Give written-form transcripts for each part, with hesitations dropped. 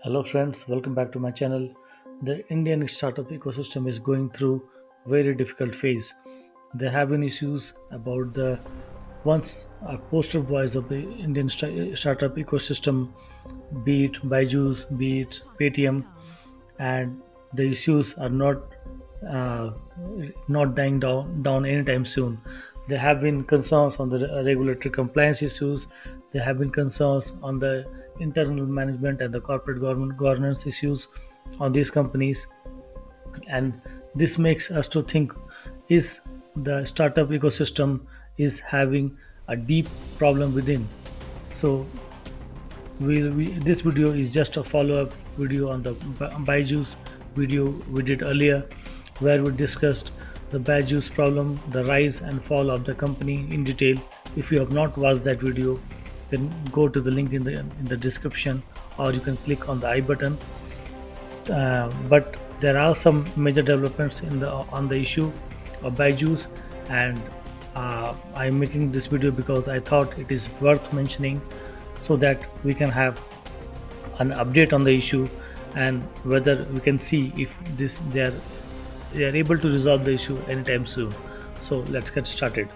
Hello friends, welcome back to my channel. The Indian startup ecosystem is going through very difficult phase. There have been issues about the once poster boys of the Indian startup ecosystem, be it Byjus, be it Paytm, and the issues are uh, not dying down anytime soon. There have been concerns on the regulatory compliance issues. There have been concerns on the internal management and the corporate government governance issues on these companies, and this makes us to think: is the startup ecosystem is having a deep problem within? So this video is just a follow-up video on the Byju's video we did earlier, where we discussed the Byju's problem, the rise and fall of the company in detail. If you have not watched that video, then go to the link in the description, or you can click on the I button. But there are some major developments in the on the issue of Byju's, and I'm making this video because I thought it is worth mentioning, so that we can have an update on the issue and whether we can see if this they are able to resolve the issue anytime soon. So let's get started.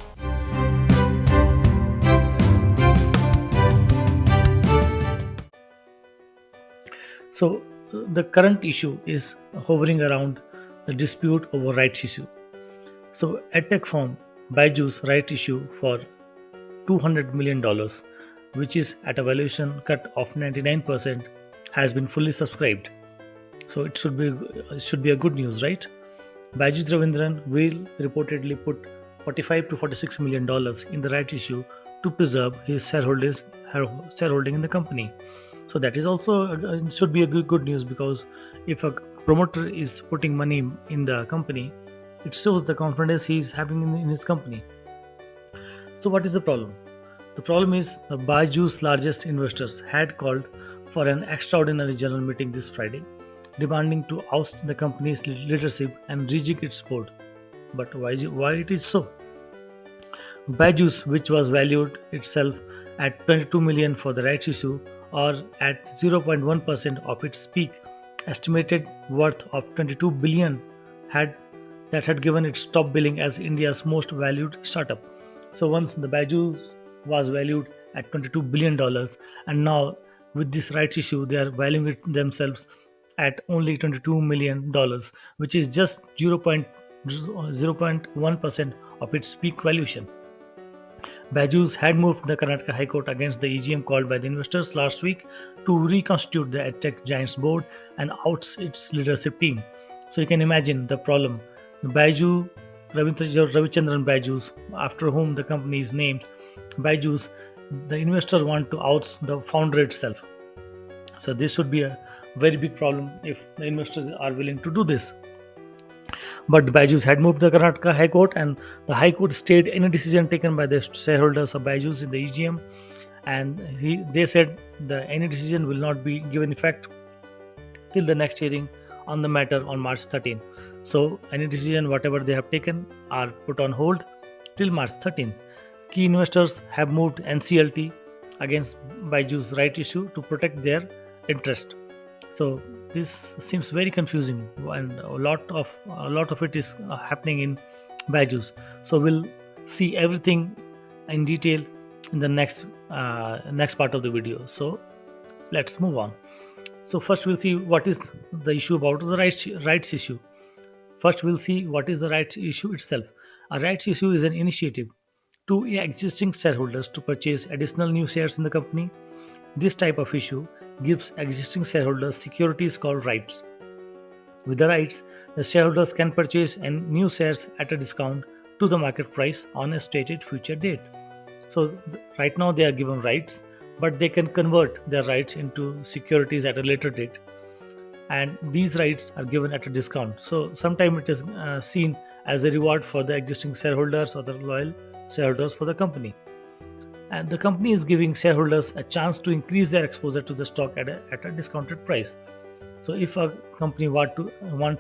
So the current issue is hovering around the dispute over rights issue. So EdTech firm Byju's right issue for $200 million, which is at a valuation cut of 99%, has been fully subscribed. So it should be a good news, right? Byju Raveendran will reportedly put 45 to 46 million dollars in the right issue to preserve his shareholding in the company. So that is also should be a good news, because if a promoter is putting money in the company, it shows the confidence he is having in his company. So what is the problem? The problem is the Byju's largest investors had called for an extraordinary general meeting this Friday, demanding to oust the company's leadership and rejig its board. But why it is so? Byju's, which was valued itself at 22 million for the rights issue, or at 0.1% of its peak estimated worth of 22 billion, had had given its top billing as India's most valued startup. So once the Byju's was valued at $22 billion, and now with this rights issue they are valuing it themselves at only $22 million, which is just 0.1% of its peak valuation. Byju's had moved the Karnataka High Court against the EGM called by the investors last week to reconstitute the EdTech giant's board and oust its leadership team. So you can imagine the problem. Byju Ravichandran Byju's, after whom the company is named, Byju's, the investors want to oust the founder itself. So this should be a very big problem if the investors are willing to do this. But the Byju's had moved the Karnataka High Court, and the High Court stayed any decision taken by the shareholders of Byju's in the EGM, and they said any decision will not be given effect till the next hearing on the matter on March 13th. So any decision whatever they have taken are put on hold till March 13th. Key investors have moved NCLT against Byju's right issue to protect their interest. So this seems very confusing, and a lot of it is happening in Byju's. So we'll see everything in detail in the next part of the video. So let's move on. So first we'll see what is the issue about the rights issue. First we'll see what is the rights issue itself. A rights issue is an initiative to existing shareholders to purchase additional new shares in the company. This type of issue gives existing shareholders securities called rights. With the rights, the shareholders can purchase new shares at a discount to the market price on a stated future date. So right now they are given rights, but they can convert their rights into securities at a later date, and these rights are given at a discount. So sometimes it is seen as a reward for the existing shareholders or the loyal shareholders for the company, and the company is giving shareholders a chance to increase their exposure to the stock at a discounted price. So if a company want to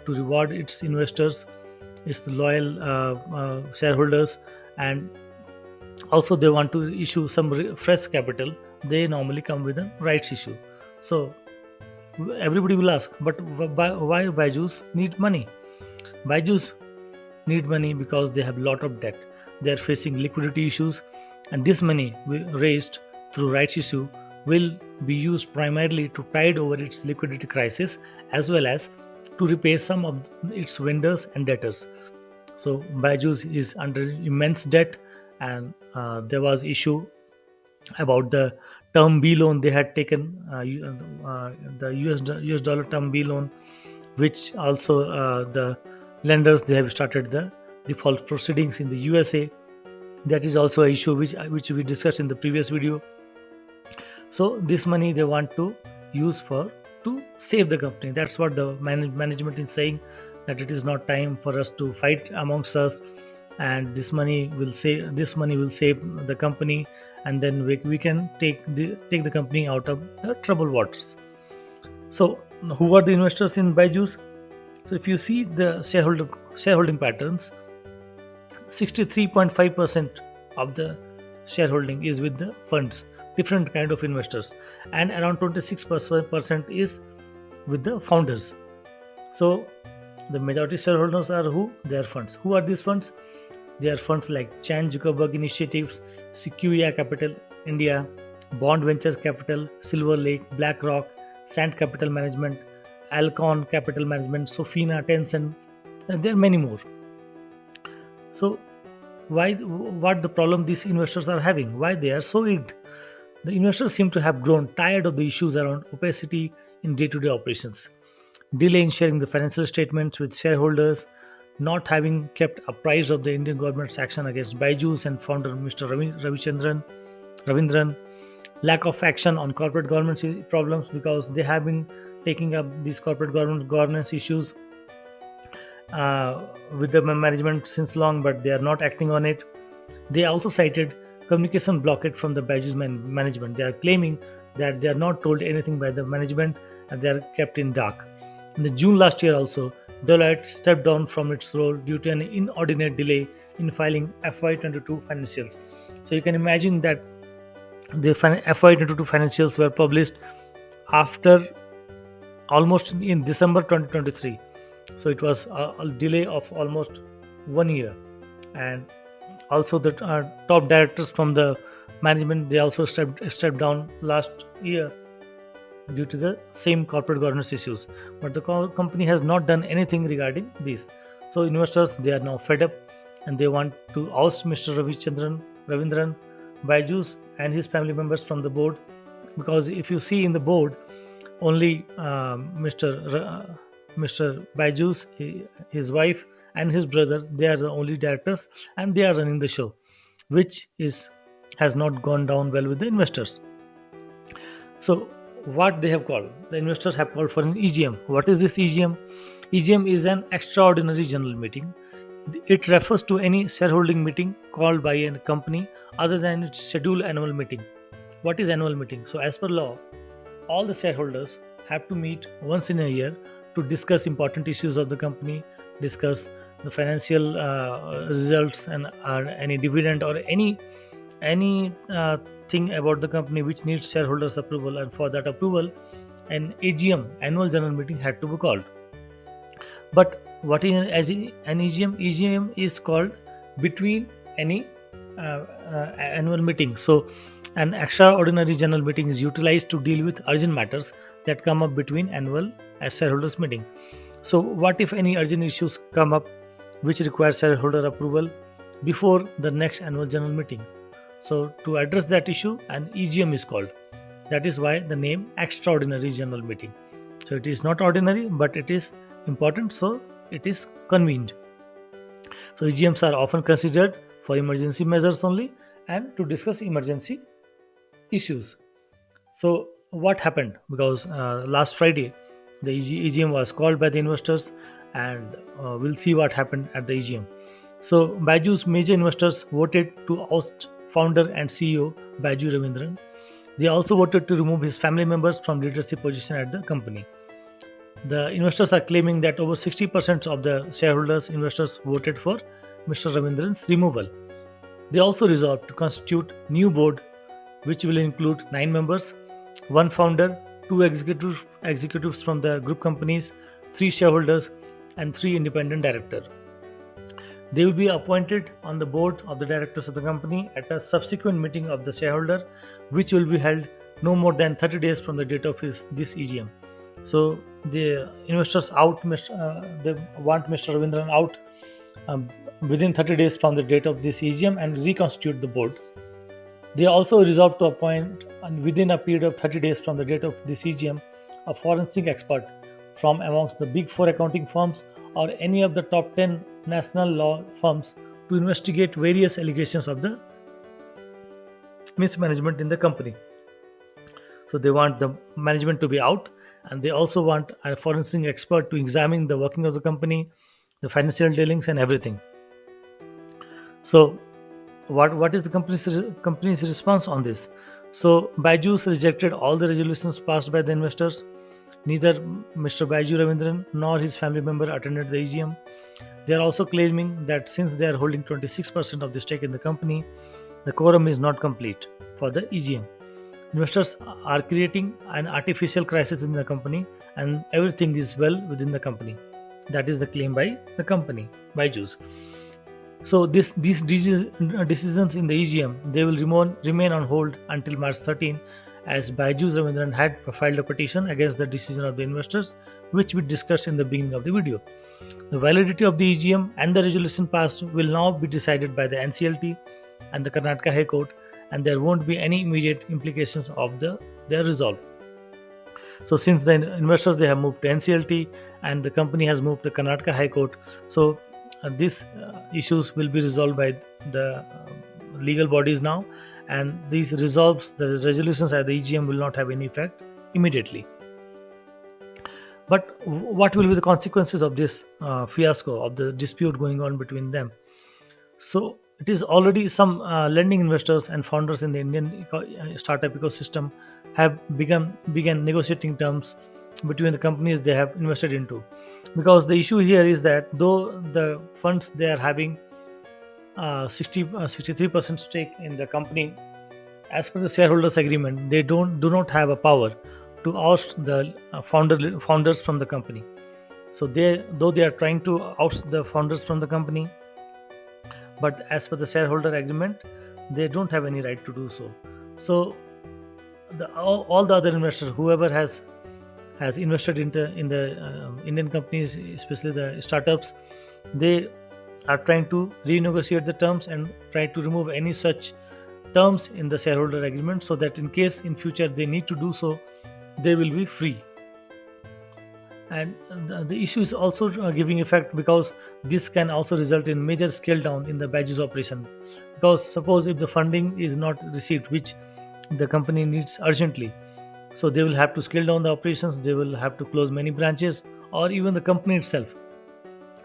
reward its investors, its loyal shareholders, and also they want to issue some fresh capital, they normally come with a rights issue. So Everybody will ask, but why Byjus need money? Byjus need money because they have a lot of debt. They are facing liquidity issues, and this money raised through rights issue will be used primarily to tide over its liquidity crisis as well as to repay some of its vendors and debtors. So Byjus is under immense debt, and there was issue about the term B loan they had taken, the US dollar term B loan, which also the lenders they have started the default proceedings in the USA. That is also an issue which we discussed in the previous video. So this money they want to use for to save the company. That's what the management is saying, that it is not time for us to fight amongst us, and this money will save the company, and then we can take the company out of the troubled waters. So who are the investors in Byjus? So if you see the shareholding patterns, 63.5% of the shareholding is with the funds, different kind of investors, and around 26% is with the founders. So the majority shareholders are who? They are funds. Who are these funds? They are funds like Chan Zuckerberg Initiatives, Sequoia Capital India, Bond Ventures Capital, Silver Lake, BlackRock, Sand Capital Management, Alcon Capital Management, Sofina, Tencent, and there are many more. So what the problem these investors are having? Why they are so egged? The investors seem to have grown tired of the issues around opacity in day-to-day operations, delay in sharing the financial statements with shareholders, not having kept apprised of the Indian government's action against Byjus and founder Mr. Ravindran, lack of action on corporate governance problems because they have been taking up these corporate governance issues with the management since long, but they are not acting on it. They also cited communication blockade from the Byjus management. They are claiming that they are not told anything by the management and they are kept in dark. In the June last year also, Deloitte stepped down from its role due to an inordinate delay in filing FY22 financials. So you can imagine that the FY22 financials were published after almost in December 2023. So it was a delay of almost 1 year, and also the top directors from the management they also stepped down last year due to the same corporate governance issues, but the company has not done anything regarding this. So investors they are now fed up and they want to oust Mr. Ravindran, Byjus and his family members from the board, because if you see in the board only Mr. Byjus, his wife and his brother, they are the only directors and they are running the show, which has not gone down well with the investors. So what they have called, the investors have called for an EGM. What is this EGM? EGM is an extraordinary general meeting. It refers to any shareholding meeting called by a company other than its scheduled annual meeting. What is annual meeting? So as per law, all the shareholders have to meet once in a year to discuss important issues of the company, discuss the financial results and any dividend or any thing about the company which needs shareholders approval, and for that approval an AGM, annual general meeting, had to be called. But what is an EGM? EGM is called between any annual meeting. So an extraordinary general meeting is utilized to deal with urgent matters that come up between annual shareholders meeting. So what if any urgent issues come up which require shareholder approval before the next annual general meeting? So to address that issue, an EGM is called. That is why the name extraordinary general meeting. So it is not ordinary, but it is important, so it is convened. So EGMs are often considered for emergency measures only and to discuss emergency issues. So what happened? Because last Friday the EGM was called by the investors, and we'll see what happened at the EGM. So Byju's major investors voted to oust founder and CEO Byju Raveendran. They also voted to remove his family members from leadership position at the company. The investors are claiming that over 60% of the investors voted for Mr. Raveendran's removal. They also resolved to constitute new board which will include 9 members, 1 founder, two executives from the group companies, three shareholders, and three independent directors. They will be appointed on the board of the directors of the company at a subsequent meeting of the shareholder, which will be held no more than 30 days from the date of this EGM. So the investors they want Mr. Ravindran out um, within 30 days from the date of this EGM and reconstitute the board. They also resolved to appoint, within a period of 30 days from the date of this EGM, a forensic expert from amongst the big four accounting firms or any of the top 10 national law firms to investigate various allegations of the mismanagement in the company. So they want the management to be out, and they also want a forensic expert to examine the working of the company, the financial dealings, and everything. So what is the company's response on this? So Byjus rejected all the resolutions passed by the investors. Neither Mr. Byju Raveendran nor his family member attended the EGM. They are also claiming that since they are holding 26% of the stake in the company, the quorum is not complete for the EGM. Investors are creating an artificial crisis in the company, and everything is well within the company. That is the claim by the company, Byjus. So these decisions in the EGM, they will remain on hold until March 13, as Byjus Enforcement had filed a petition against the decision of the investors, which we discussed in the beginning of the video. The validity of the EGM and the resolution passed will now be decided by the NCLT and the Karnataka High Court, and there won't be any immediate implications of their resolve. So since the investors, they have moved to NCLT and the company has moved to Karnataka High Court, so these issues will be resolved by the legal bodies now, and these resolves, the resolutions at the EGM, will not have any effect immediately. But what will be the consequences of this fiasco, of the dispute going on between them? So it is already some lending investors and founders in the Indian startup ecosystem have began negotiating terms between the companies they have invested into, because the issue here is that though the funds, they are having 63% stake in the company, as per the shareholders agreement, they do not have a power to oust the founders from the company. So though they are trying to oust the founders from the company, but as per the shareholder agreement, they don't have any right to do so. So all the other investors, whoever has invested in the Indian companies, especially the startups, they are trying to renegotiate the terms and try to remove any such terms in the shareholder agreement, so that in case in future they need to do so, they will be free. And the issue is also giving effect, because this can also result in major scale down in the Byjus operation. Because suppose if the funding is not received, which the company needs urgently, so they will have to scale down the operations, they will have to close many branches, or even the company itself,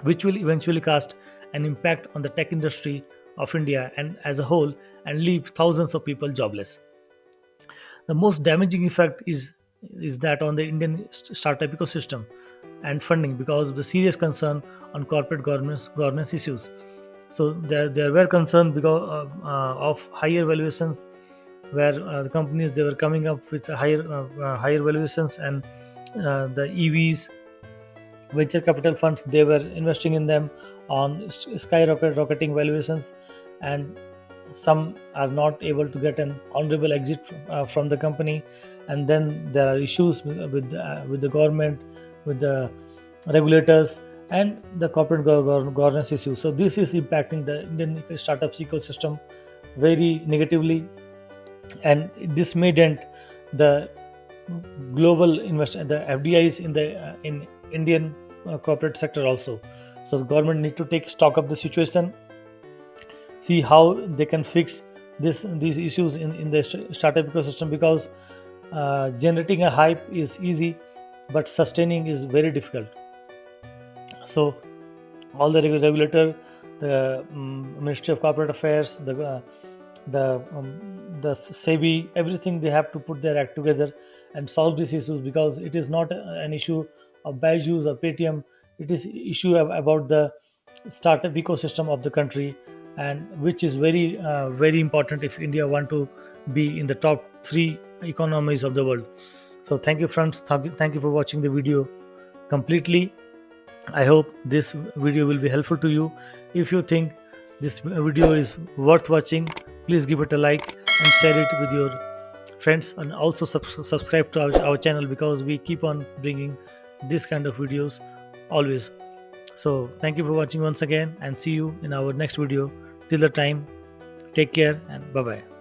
which will eventually cast an impact on the tech industry of India and as a whole, and leave thousands of people jobless. The most damaging effect is that on the Indian startup ecosystem and funding, because of the serious concern on corporate governance issues. So there were concerned because of higher valuations, where the companies, they were coming up with higher valuations, and the EVs, venture capital funds, they were investing in them on skyrocketing valuations, and some are not able to get an honorable exit from the company, and then there are issues with the government, with the regulators, and the corporate governance issues. So this is impacting the Indian startups ecosystem very negatively, and this may dent the global the FDIs in Indian corporate sector also. So the government need to take stock of the situation, see how they can fix these issues in the startup ecosystem, because generating a hype is easy, but sustaining is very difficult. So all the regulator, the Ministry of Corporate Affairs, the SEBI, everything, they have to put their act together and solve these issues, because it is not an issue of Byjus or Paytm. It is issue about the startup ecosystem of the country, and which is very important if India want to be in the top 3 economies of the world. So thank you, friends. Thank you for watching the video completely. I hope this video will be helpful to you. If you think this video is worth watching, please give it a like and share it with your friends, and also subscribe to our channel, because we keep on bringing this kind of videos always. So thank you for watching once again, and see you in our next video. Till the time, take care and bye bye.